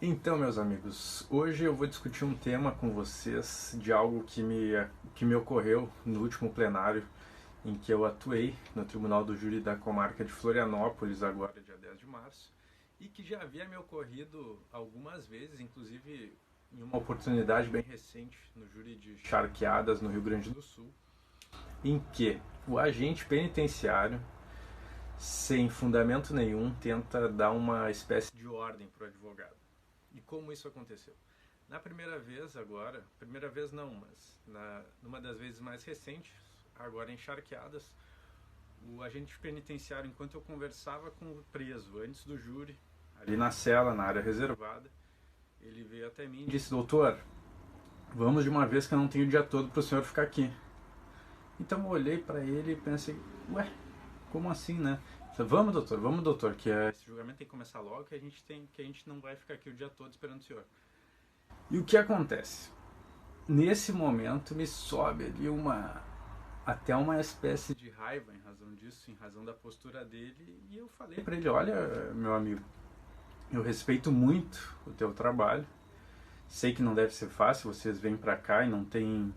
Então, meus amigos, hoje eu vou discutir um tema com vocês de algo que me ocorreu no último plenário em que eu atuei no Tribunal do Júri da Comarca de Florianópolis, agora dia 10 de março, e que já havia me ocorrido algumas vezes, inclusive em uma oportunidade bem recente no júri de Charqueadas, no Rio Grande do Sul, em que o agente penitenciário, sem fundamento nenhum, tenta dar uma espécie de ordem para o advogado. E como isso aconteceu? Na primeira vez agora, primeira vez não, mas numa das vezes mais recentes, agora em Charqueadas, o agente penitenciário, enquanto eu conversava com o preso antes do júri, ali na cela, na área reservada, ele veio até mim e disse: doutor, vamos de uma vez que eu não tenho o dia todo para o senhor ficar aqui. Então eu olhei para ele e pensei: ué, como assim, né? Vamos doutor, que esse julgamento tem que começar logo, que a gente não vai ficar aqui o dia todo esperando o senhor. E o que acontece? Nesse momento me sobe ali até uma espécie de raiva em razão disso, em razão da postura dele, e eu falei para ele: olha, meu amigo, eu respeito muito o teu trabalho, sei que não deve ser fácil, vocês vêm para cá e não tem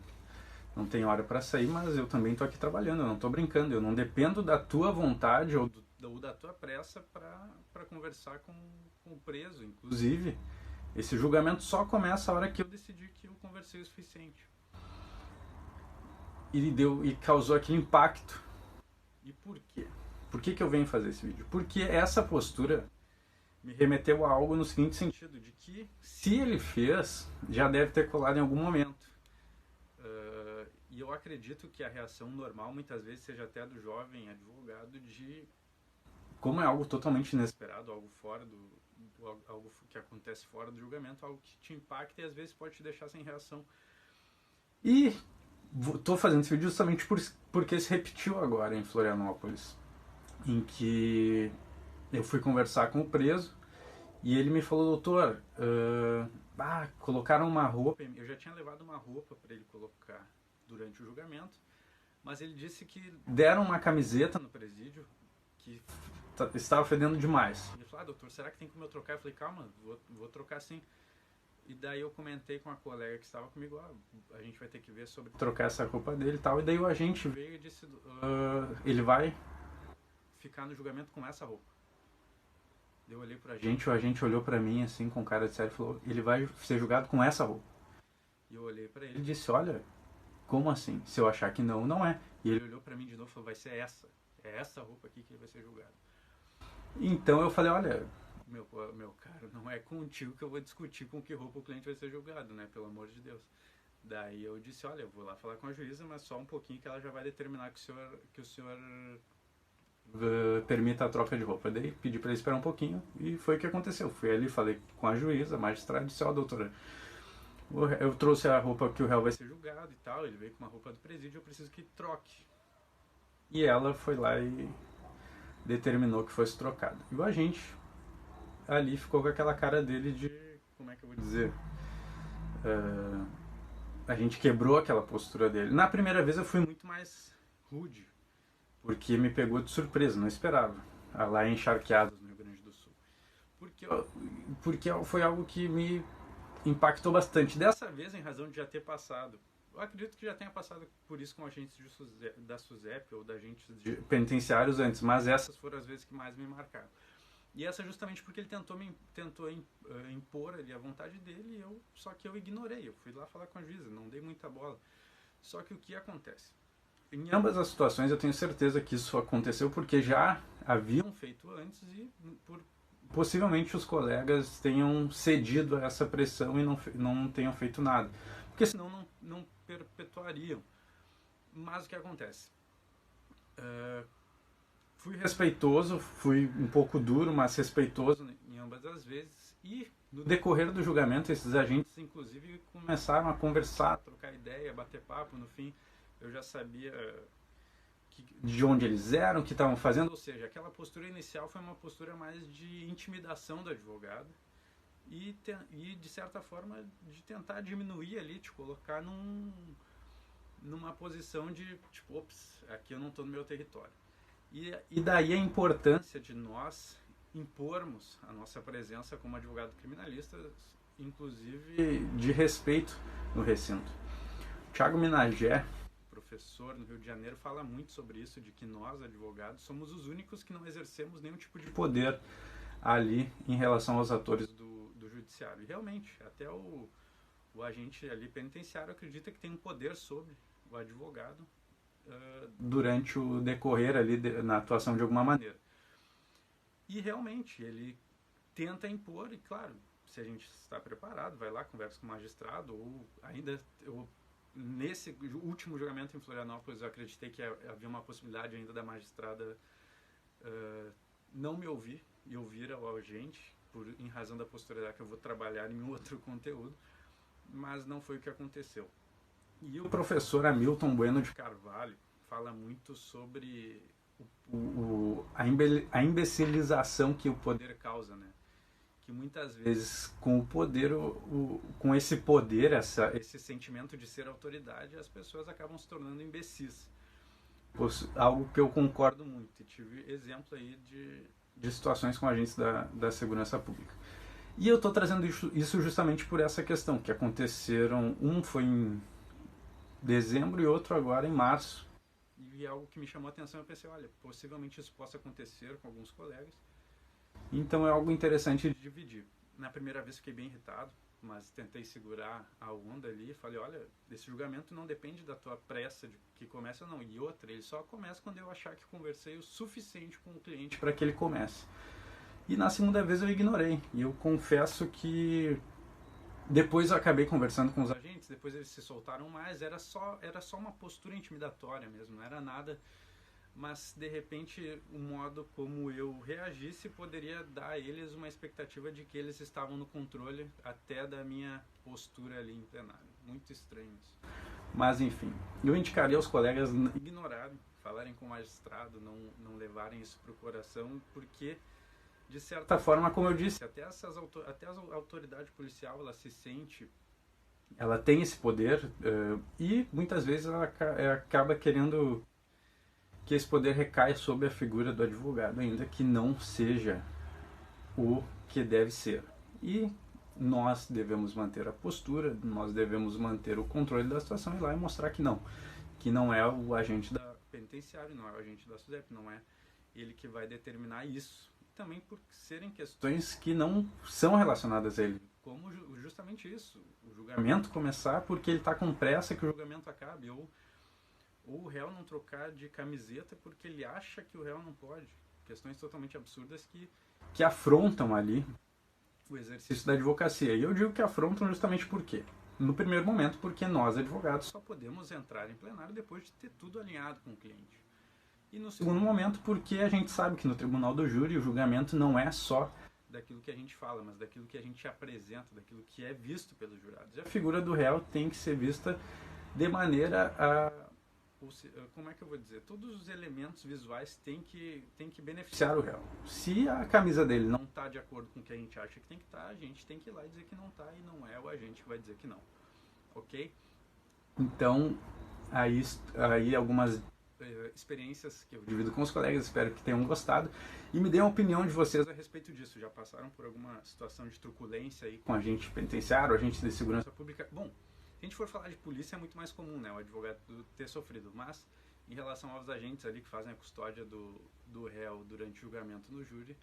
hora para sair, mas eu também tô aqui trabalhando, eu não tô brincando, eu não dependo da tua vontade ou da tua pressa para conversar com o preso. Inclusive, esse julgamento só começa a hora que eu decidi que eu conversei o suficiente. E causou aquele impacto. E por quê? Por que eu venho fazer esse vídeo? Porque essa postura me remeteu a algo no seguinte sentido, de que se ele fez, já deve ter colado em algum momento. E eu acredito que a reação normal muitas vezes seja até do jovem advogado, de como é algo totalmente inesperado, algo fora algo que acontece fora do julgamento, algo que te impacta e às vezes pode te deixar sem reação. E estou fazendo esse vídeo justamente porque se repetiu agora em Florianópolis, em que eu fui conversar com o preso e ele me falou: doutor, colocaram uma roupa, eu já tinha levado uma roupa para ele colocar durante o julgamento, mas ele disse que deram uma camiseta no presídio que estava fedendo demais. Ele falou: doutor, será que tem como eu trocar? Eu falei: calma, vou trocar sim. E daí eu comentei com a colega que estava comigo: a gente vai ter que ver sobre trocar essa roupa dele e tal. E daí o agente veio e disse: ele vai ficar no julgamento com essa roupa. Eu olhei pra gente, o agente olhou pra mim assim com cara de sério e falou: ele vai ser julgado com essa roupa. E eu olhei pra ele e disse: olha, como assim? Se eu achar que não, não é. E ele olhou pra mim de novo e falou: vai ser essa. É essa roupa aqui que ele vai ser julgado. Então eu falei: olha, meu caro, não é contigo que eu vou discutir com que roupa o cliente vai ser julgado, né? Pelo amor de Deus. Daí eu disse: olha, eu vou lá falar com a juíza, mas só um pouquinho que ela já vai determinar que o senhor permita a troca de roupa. Daí pedi para ele esperar um pouquinho e foi o que aconteceu. Fui ali, falei com a juíza, a magistrada, disse: ó, doutora, eu trouxe a roupa que o réu vai ser julgado e tal, ele veio com uma roupa do presídio, eu preciso que troque. E ela foi lá e determinou que fosse trocado. E o agente ali ficou com aquela cara dele de, como é que eu vou dizer, a gente quebrou aquela postura dele. Na primeira vez eu fui muito mais rude, porque me pegou de surpresa, não esperava. Lá em Charqueadas, no Rio Grande do Sul. Porque, porque foi algo que me impactou bastante. Dessa vez, em razão de já ter passado, eu acredito que já tenha passado por isso com agentes da SUSEP ou da agentes penitenciários antes, mas essas foram as vezes que mais me marcaram. E essa justamente porque ele tentou impor ali a vontade dele, só que eu ignorei. Eu fui lá falar com a juíza, não dei muita bola. Só que o que acontece? Em ambas as situações eu tenho certeza que isso aconteceu porque já haviam feito antes e possivelmente os colegas tenham cedido a essa pressão e não tenham feito nada. Porque senão não perpetuariam. Mas o que acontece? Fui respeitoso, fui um pouco duro, mas respeitoso em ambas as vezes. E no decorrer do julgamento, esses agentes, inclusive, começaram a conversar, trocar ideia, bater papo. No fim, eu já sabia de onde eles eram, o que estavam fazendo. Ou seja, aquela postura inicial foi uma postura mais de intimidação do advogado e de certa forma, de tentar diminuir ali, te colocar numa posição de, tipo, ops, aqui eu não estou no meu território. E daí a importância de nós impormos a nossa presença como advogado criminalista, inclusive de respeito no recinto. Thiago Minagé, professor no Rio de Janeiro, fala muito sobre isso, de que nós, advogados, somos os únicos que não exercemos nenhum tipo de poder ali em relação aos atores do judiciário. E realmente, até o agente ali penitenciário acredita que tem um poder sobre o advogado durante o decorrer ali na atuação de alguma maneira. E realmente, ele tenta impor, e claro, se a gente está preparado, vai lá, conversa com o magistrado, ou ainda... Nesse último julgamento em Florianópolis, eu acreditei que havia uma possibilidade ainda da magistrada não me ouvir e ouvir ao agente, em razão da postura que eu vou trabalhar em outro conteúdo, mas não foi o que aconteceu. E o professor Hamilton Bueno de Carvalho fala muito sobre a imbecilização que o poder causa, né? Que muitas vezes com o poder, com esse poder, esse sentimento de ser autoridade, as pessoas acabam se tornando imbecis. Algo que eu concordo muito. E tive exemplo aí de situações com agentes da segurança pública. E eu estou trazendo isso justamente por essa questão, que aconteceram, um foi em dezembro e outro agora em março. E algo que me chamou a atenção, eu pensei, olha, possivelmente isso possa acontecer com alguns colegas. Então é algo interessante de dividir. Na primeira vez fiquei bem irritado, mas tentei segurar a onda ali e falei, olha, esse julgamento não depende da tua pressa de que comece ou não. E outra, ele só começa quando eu achar que conversei o suficiente com o cliente para que ele comece. E na segunda vez eu ignorei. E eu confesso que depois eu acabei conversando com os agentes, depois eles se soltaram mais, era só uma postura intimidatória mesmo, não era nada... Mas, de repente, o modo como eu reagisse poderia dar a eles uma expectativa de que eles estavam no controle até da minha postura ali em plenário. Muito estranho isso. Mas, enfim, eu indicaria aos colegas ignorarem, falarem com o magistrado, não levarem isso para o coração, porque, de certa forma, como eu disse, até a autoridade policial, ela se sente... Ela tem esse poder e, muitas vezes, ela acaba querendo... que esse poder recai sobre a figura do advogado, ainda que não seja o que deve ser. E nós devemos manter a postura, nós devemos manter o controle da situação e ir lá e mostrar que não é o agente da penitenciária, não é o agente da SUSEP, não é ele que vai determinar isso. Também por serem questões que não são relacionadas a ele, como justamente isso, o julgamento começar porque ele está com pressa que o julgamento acabe, ou o réu não trocar de camiseta porque ele acha que o réu não pode. Questões totalmente absurdas que afrontam ali o exercício da advocacia. E eu digo que afrontam justamente por quê? No primeiro momento, porque nós, advogados, só podemos entrar em plenário depois de ter tudo alinhado com o cliente. E no segundo momento, porque a gente sabe que no tribunal do júri o julgamento não é só daquilo que a gente fala, mas daquilo que a gente apresenta, daquilo que é visto pelos jurados. E a figura do réu tem que ser vista de maneira a... Como é que eu vou dizer? Todos os elementos visuais têm que beneficiar o réu. Se a camisa dele não está de acordo com o que a gente acha que tem que estar, a gente tem que ir lá e dizer que não está, e não é o agente que vai dizer que não. Ok? Então, aí algumas experiências que eu divido com os colegas, espero que tenham gostado, e me deem a opinião de vocês a respeito disso. Já passaram por alguma situação de truculência aí com agente penitenciário, agente de segurança pública? Bom, se a gente for falar de polícia, é muito mais comum, né, o advogado ter sofrido, mas em relação aos agentes ali que fazem a custódia do réu durante o julgamento no júri,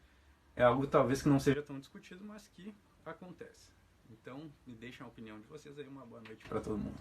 é algo talvez que não seja tão discutido, mas que acontece. Então, me deixem a opinião de vocês aí, uma boa noite para todo mundo.